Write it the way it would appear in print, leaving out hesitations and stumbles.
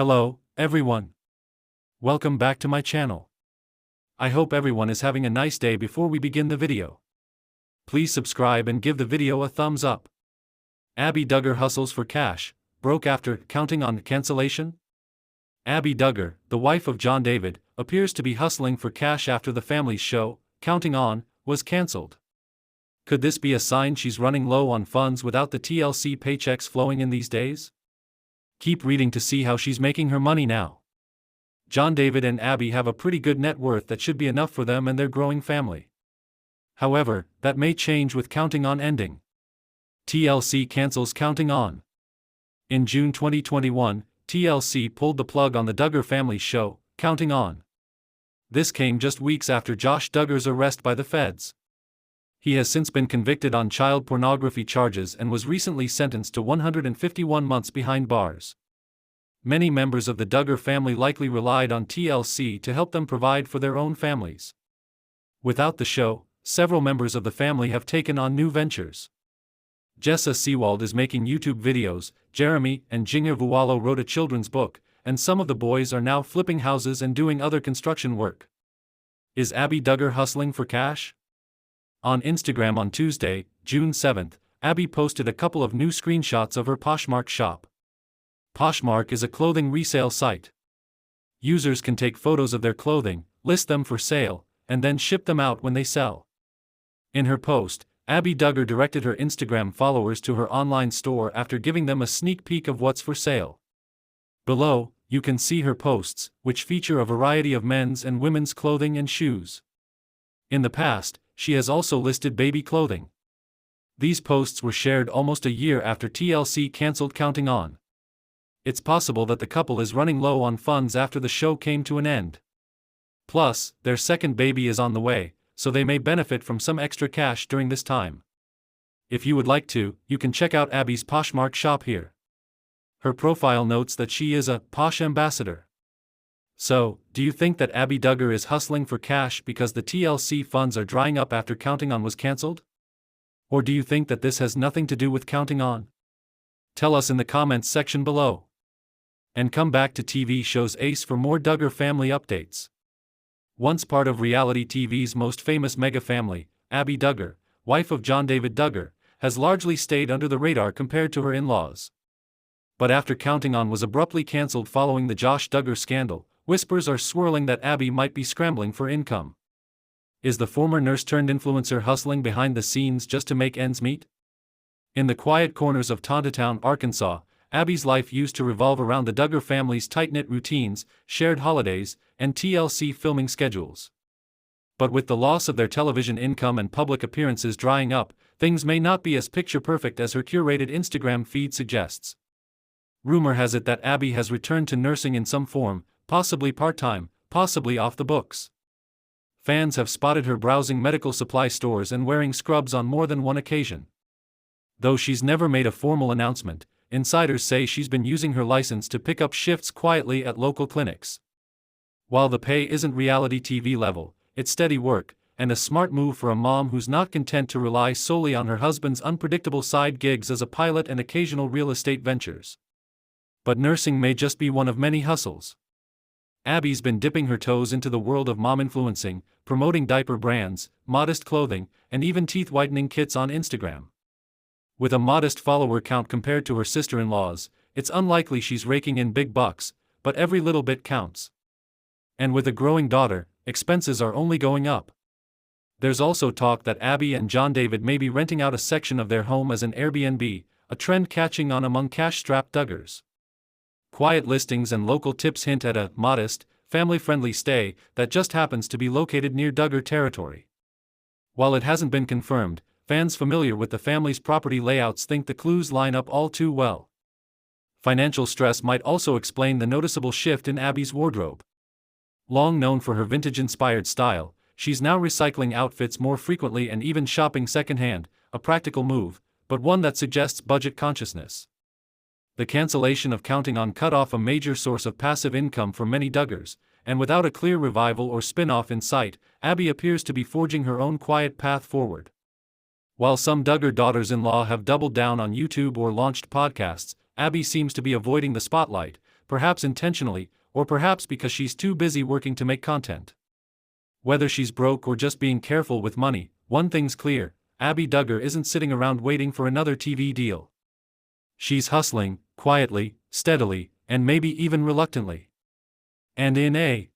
Hello, everyone. Welcome back to my channel. I hope everyone is having a nice day. Before we begin the video, please subscribe and give the video a thumbs up. Abbie Duggar hustles for cash, broke after counting on cancellation? Abbie Duggar, the wife of John David, appears to be hustling for cash after the family's show, Counting On, was cancelled. Could this be a sign she's running low on funds without the TLC paychecks flowing in these days? Keep reading to see how she's making her money now. John David and Abbie have a pretty good net worth that should be enough for them and their growing family. However, that may change with Counting On ending. TLC cancels Counting On. In June 2021, TLC pulled the plug on the Duggar family's show, Counting On. This came just weeks after Josh Duggar's arrest by the feds. He has since been convicted on child pornography charges and was recently sentenced to 151 months behind bars. Many members of the Duggar family likely relied on TLC to help them provide for their own families. Without the show, several members of the family have taken on new ventures. Jessa Seawald is making YouTube videos, Jeremy and Jinger Vualo wrote a children's book, and some of the boys are now flipping houses and doing other construction work. Is Abbie Duggar hustling for cash? On Instagram on Tuesday, June 7th, Abbie posted a couple of new screenshots of her Poshmark shop. Poshmark is a clothing resale site. Users can take photos of their clothing, list them for sale, and then ship them out when they sell. In her post, Abbie Duggar directed her Instagram followers to her online store after giving them a sneak peek of what's for sale. Below, you can see her posts, which feature a variety of men's and women's clothing and shoes. In the past, she has also listed baby clothing. These posts were shared almost a year after TLC canceled Counting On. It's possible that the couple is running low on funds after the show came to an end. Plus, their second baby is on the way, so they may benefit from some extra cash during this time. If you would like to, you can check out Abbie's Poshmark shop here. Her profile notes that she is a Posh ambassador. So, do you think that Abbie Duggar is hustling for cash because the TLC funds are drying up after Counting On was cancelled? Or do you think that this has nothing to do with Counting On? Tell us in the comments section below. And come back to TV shows Ace for more Duggar family updates. Once part of reality TV's most famous mega family, Abbie Duggar, wife of John David Duggar, has largely stayed under the radar compared to her in-laws. But after Counting On was abruptly cancelled following the Josh Duggar scandal, whispers are swirling that Abbie might be scrambling for income. Is the former nurse-turned-influencer hustling behind the scenes just to make ends meet? In the quiet corners of Tontatown, Arkansas, Abbie's life used to revolve around the Duggar family's tight-knit routines, shared holidays, and TLC filming schedules. But with the loss of their television income and public appearances drying up, things may not be as picture-perfect as her curated Instagram feed suggests. Rumor has it that Abbie has returned to nursing in some form, possibly part-time, possibly off the books. Fans have spotted her browsing medical supply stores and wearing scrubs on more than one occasion. Though she's never made a formal announcement, insiders say she's been using her license to pick up shifts quietly at local clinics. While the pay isn't reality TV level, it's steady work, and a smart move for a mom who's not content to rely solely on her husband's unpredictable side gigs as a pilot and occasional real estate ventures. But nursing may just be one of many hustles. Abbie's been dipping her toes into the world of mom influencing, promoting diaper brands, modest clothing, and even teeth whitening kits on Instagram. With a modest follower count compared to her sister-in-laws, it's unlikely she's raking in big bucks, but every little bit counts. And with a growing daughter, expenses are only going up. There's also talk that Abbie and John David may be renting out a section of their home as an Airbnb, a trend catching on among cash-strapped Duggars. Quiet listings and local tips hint at a modest, family-friendly stay that just happens to be located near Duggar territory. While it hasn't been confirmed, fans familiar with the family's property layouts think the clues line up all too well. Financial stress might also explain the noticeable shift in Abbie's wardrobe. Long known for her vintage-inspired style, she's now recycling outfits more frequently and even shopping secondhand, a practical move, but one that suggests budget consciousness. The cancellation of Counting On cut off a major source of passive income for many Duggars, and without a clear revival or spin-off in sight, Abbie appears to be forging her own quiet path forward. While some Duggar daughters-in-law have doubled down on YouTube or launched podcasts, Abbie seems to be avoiding the spotlight, perhaps intentionally, or perhaps because she's too busy working to make content. Whether she's broke or just being careful with money, one thing's clear: Abbie Duggar isn't sitting around waiting for another TV deal. She's hustling, quietly, steadily, and maybe even reluctantly. And in a